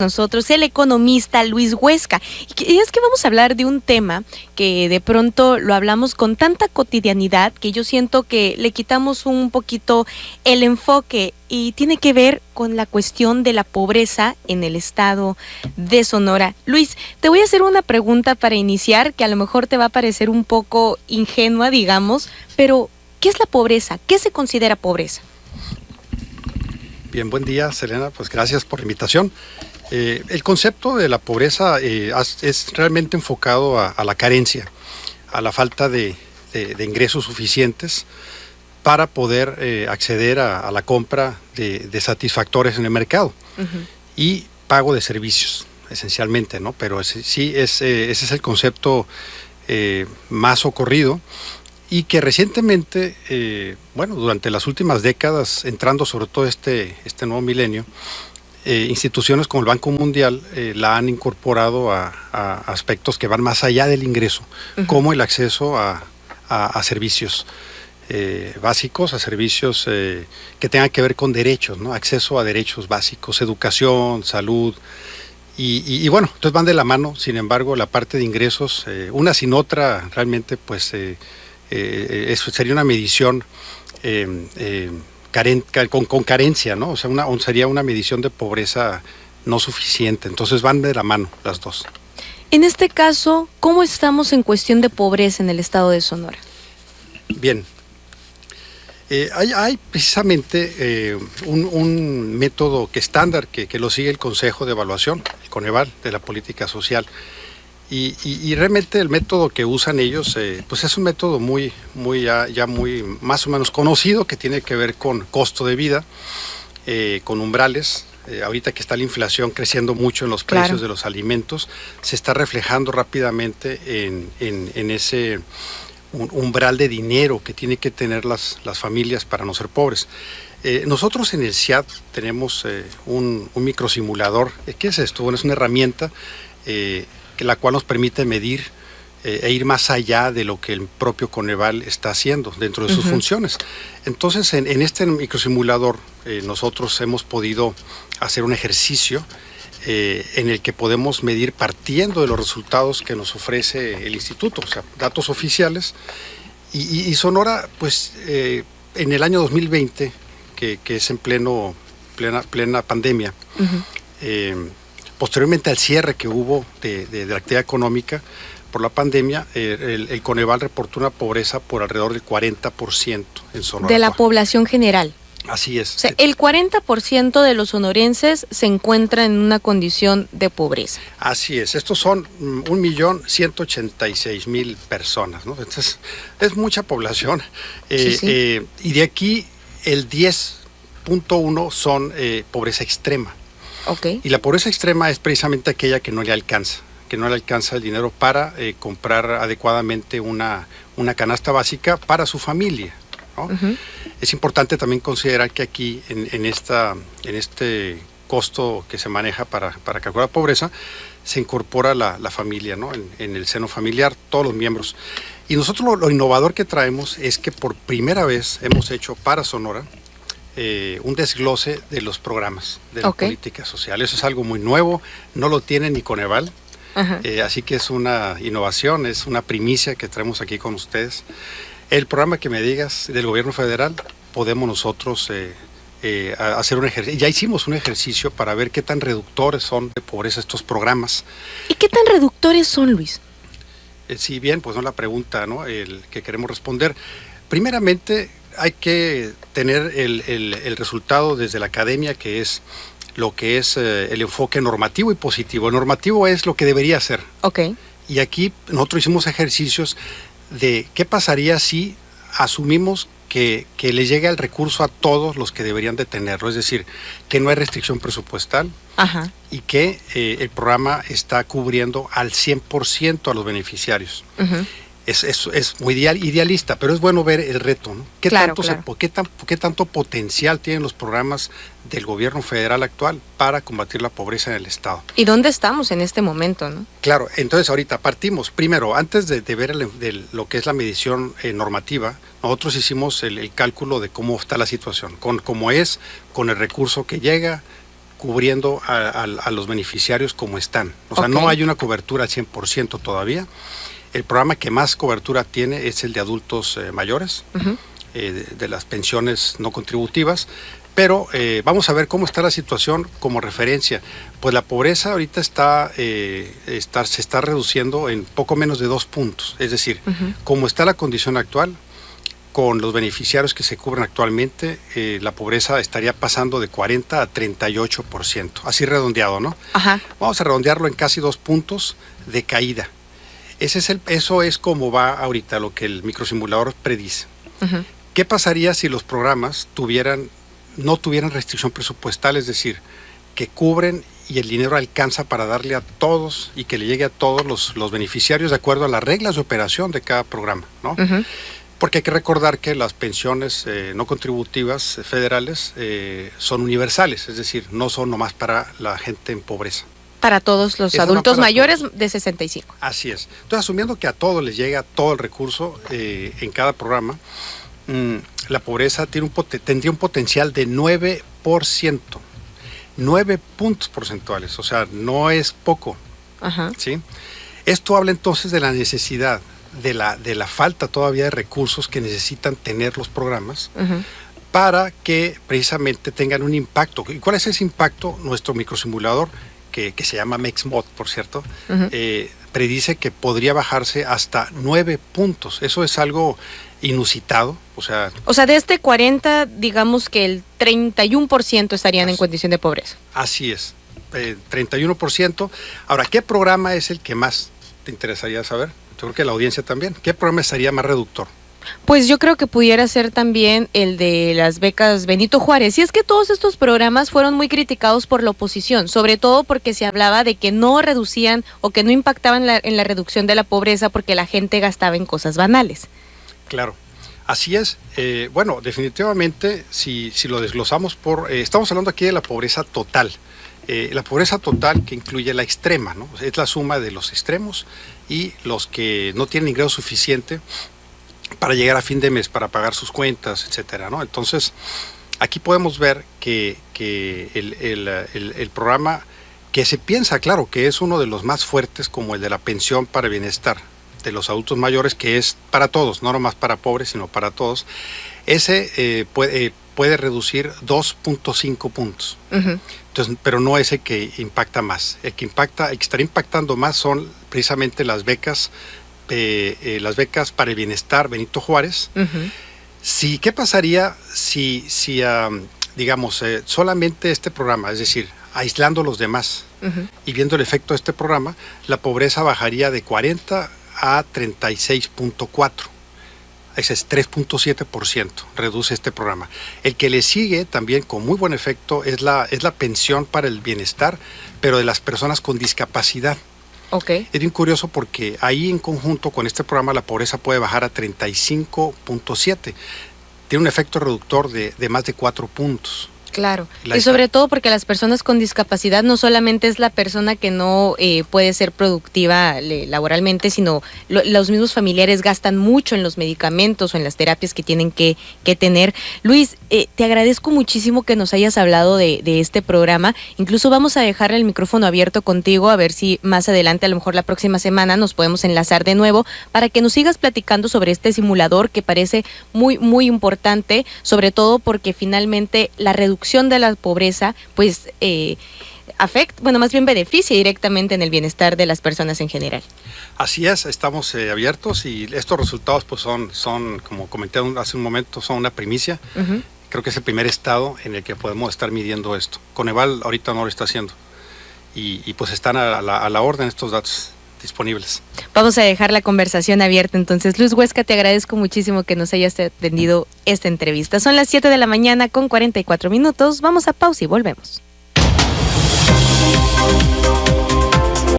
Nosotros el economista Luis Huesca, y es que vamos a hablar de un tema que de pronto lo hablamos con tanta cotidianidad que yo siento que le quitamos un poquito el enfoque, y tiene que ver con la cuestión de la pobreza en el estado de Sonora. Luis, te voy a hacer una pregunta para iniciar que a lo mejor te va a parecer un poco ingenua, digamos, pero ¿qué es la pobreza? ¿Qué se considera pobreza? Bien, buen día, Selena, pues gracias por la invitación. El concepto de la pobreza es realmente enfocado a la carencia, a la falta de ingresos suficientes para poder acceder a la compra de satisfactores en el mercado y pago de servicios, esencialmente, ¿no? Pero ese es el concepto más ocurrido y que recientemente, durante las últimas décadas, entrando sobre todo este nuevo milenio, instituciones como el Banco Mundial la han incorporado a aspectos que van más allá del ingreso, como el acceso a servicios básicos, a servicios que tengan que ver con derechos, ¿no? Acceso a derechos básicos, educación, salud, y bueno, entonces van de la mano. Sin embargo, la parte de ingresos, una sin otra, realmente pues eso sería una medición con carencia, ¿no? O sea, sería una medición de pobreza no suficiente. Entonces van de la mano las dos. En este caso, ¿cómo estamos en cuestión de pobreza en el estado de Sonora? Bien. Hay precisamente un método estándar que lo sigue el Consejo de Evaluación, el Coneval, de la Política Social. Y realmente el método que usan ellos, pues es un método muy más o menos conocido, que tiene que ver con costo de vida, con umbrales. Ahorita que está la inflación creciendo mucho en los precios de los alimentos, se está reflejando rápidamente en ese umbral de dinero que tienen que tener las familias para no ser pobres. Nosotros en el CIAD tenemos un microsimulador. ¿Qué es esto? Bueno, es una herramienta la cual nos permite medir e ir más allá de lo que el propio Coneval está haciendo dentro de sus funciones. Entonces, en este microsimulador nosotros hemos podido hacer un ejercicio en el que podemos medir partiendo de los resultados que nos ofrece el instituto, o sea, datos oficiales. Y Sonora, pues, en el año 2020, que es en plena pandemia, posteriormente al cierre que hubo de la actividad económica por la pandemia, el Coneval reportó una pobreza por alrededor del 40% en Sonora. De la población general. Así es. O sea, el 40% de los sonorenses se encuentra en una condición de pobreza. Así es. Estos son 1.186.000 personas, ¿no? Entonces, es mucha población. Y de aquí el 10.1 son pobreza extrema. Okay. Y la pobreza extrema es precisamente aquella que no le alcanza el dinero para comprar adecuadamente una canasta básica para su familia, ¿no? Es importante también considerar que aquí en este costo que se maneja para calcular la pobreza, se incorpora la familia, ¿no? En el seno familiar, todos los miembros. Y nosotros lo innovador que traemos es que por primera vez hemos hecho para Sonora un desglose de los programas de la política social. Eso es algo muy nuevo, no lo tiene ni Coneval, así que es una innovación, es una primicia que traemos aquí con ustedes. El programa que me digas del gobierno federal, podemos nosotros hacer un ejercicio. Ya hicimos un ejercicio para ver qué tan reductores son de pobreza estos programas. ¿Y qué tan reductores son, Luis? Sí, bien, pues no la pregunta, ¿no? El que queremos responder. Primeramente, hay que tener el resultado desde la academia, que es lo que es el enfoque normativo y positivo. El normativo es lo que debería ser. Y aquí nosotros hicimos ejercicios de qué pasaría si asumimos que le llegue el recurso a todos los que deberían de tenerlo, es decir, que no hay restricción presupuestal y que el programa está cubriendo al 100% a los beneficiarios. Es muy idealista, pero es bueno ver el reto, ¿no? ¿Qué tanto potencial tienen los programas del gobierno federal actual para combatir la pobreza en el estado? ¿Y dónde estamos en este momento, no? Claro, entonces ahorita partimos. Primero, antes de ver lo que es la medición normativa, nosotros hicimos el cálculo de cómo está la situación, con el recurso que llega, cubriendo a los beneficiarios como están. O sea, Ok. no hay una cobertura al 100% todavía. El programa que más cobertura tiene es el de adultos mayores, Ujú. de las pensiones no contributivas. Pero vamos a ver cómo está la situación como referencia. Pues la pobreza ahorita se está reduciendo en poco menos de 2 puntos. Es decir, Ujú. como está la condición actual, con los beneficiarios que se cubren actualmente, la pobreza estaría pasando de 40 a 38%. Así redondeado, ¿no? Ajá. Vamos a redondearlo en casi 2 puntos de caída. Eso es como va ahorita lo que el microsimulador predice. Ujú. ¿Qué pasaría si los programas no tuvieran restricción presupuestal? Es decir, que cubren y el dinero alcanza para darle a todos y que le llegue a todos los beneficiarios de acuerdo a las reglas de operación de cada programa, ¿no? Ujú. Porque hay que recordar que las pensiones no contributivas federales son universales, es decir, no son nomás para la gente en pobreza. Para todos los Eso no adultos para mayores todos. de 65. Así es. Entonces, asumiendo que a todos les llega todo el recurso en cada programa, la pobreza tendría un potencial de 9%, 9 puntos porcentuales, o sea, no es poco, Ajá. ¿sí? Esto habla entonces de la necesidad, de la falta todavía de recursos que necesitan tener los programas Ujú. para que precisamente tengan un impacto. ¿Y cuál es ese impacto? Nuestro microsimulador, que se llama MEXMOD, por cierto, Ujú. predice que podría bajarse hasta 9 puntos. Eso es algo inusitado, o sea, O sea, de este 40, digamos que el 31% estarían en Así. condición de pobreza. así es, 31%. Ahora, ¿qué programa es el que más te interesaría saber? Yo creo que la audiencia también. ¿Qué programa estaría más reductor? Pues yo creo que pudiera ser también el de las becas Benito Juárez. Y es que todos estos programas fueron muy criticados por la oposición, sobre todo porque se hablaba de que no reducían o que no impactaban en la reducción de la pobreza porque la gente gastaba en cosas banales. Claro, así es. Bueno, definitivamente, si lo desglosamos estamos hablando aquí de la pobreza total. La pobreza total que incluye la extrema, ¿no? Es la suma de los extremos y los que no tienen ingreso suficiente para llegar a fin de mes, para pagar sus cuentas, etcétera, ¿no? Entonces, aquí podemos ver que el programa que se piensa, claro, que es uno de los más fuertes, como el de la pensión para el bienestar de los adultos mayores, que es para todos, no nomás para pobres, sino para todos, ese puede reducir 2.5 puntos. Ujú. Entonces, pero no ese que impacta más. El que estaría impactando más son precisamente las becas para el bienestar Benito Juárez. Ujú. ¿Qué pasaría si digamos, solamente este programa, es decir, aislando los demás Ujú. y viendo el efecto de este programa, la pobreza bajaría de 40 a 36.4? Ese es 3.7%, reduce este programa. El que le sigue también con muy buen efecto es la pensión para el bienestar, pero de las personas con discapacidad. Ok. Es bien curioso porque ahí en conjunto con este programa la pobreza puede bajar a 35.7. Tiene un efecto reductor de más de 4 puntos. Claro, La y sobre todo porque las personas con discapacidad no solamente es la persona que no puede ser productiva laboralmente, sino los mismos familiares gastan mucho en los medicamentos o en las terapias que tienen que tener. Luis, te agradezco muchísimo que nos hayas hablado de este programa. Incluso vamos a dejar el micrófono abierto contigo a ver si más adelante, a lo mejor la próxima semana, nos podemos enlazar de nuevo para que nos sigas platicando sobre este simulador que parece muy, muy importante, sobre todo porque finalmente la reducción de la pobreza, pues afecta, bueno, más bien beneficia directamente en el bienestar de las personas en general. Así es, estamos abiertos y estos resultados pues son, como comenté hace un momento, son una primicia. Uh-huh. Creo que es el primer estado en el que podemos estar midiendo esto. Coneval ahorita no lo está haciendo y pues están a la orden estos datos disponibles. Vamos a dejar la conversación abierta entonces. Luis Huesca, te agradezco muchísimo que nos hayas atendido esta entrevista. Son las 7 de la mañana con 44 minutos. Vamos a pausa y volvemos.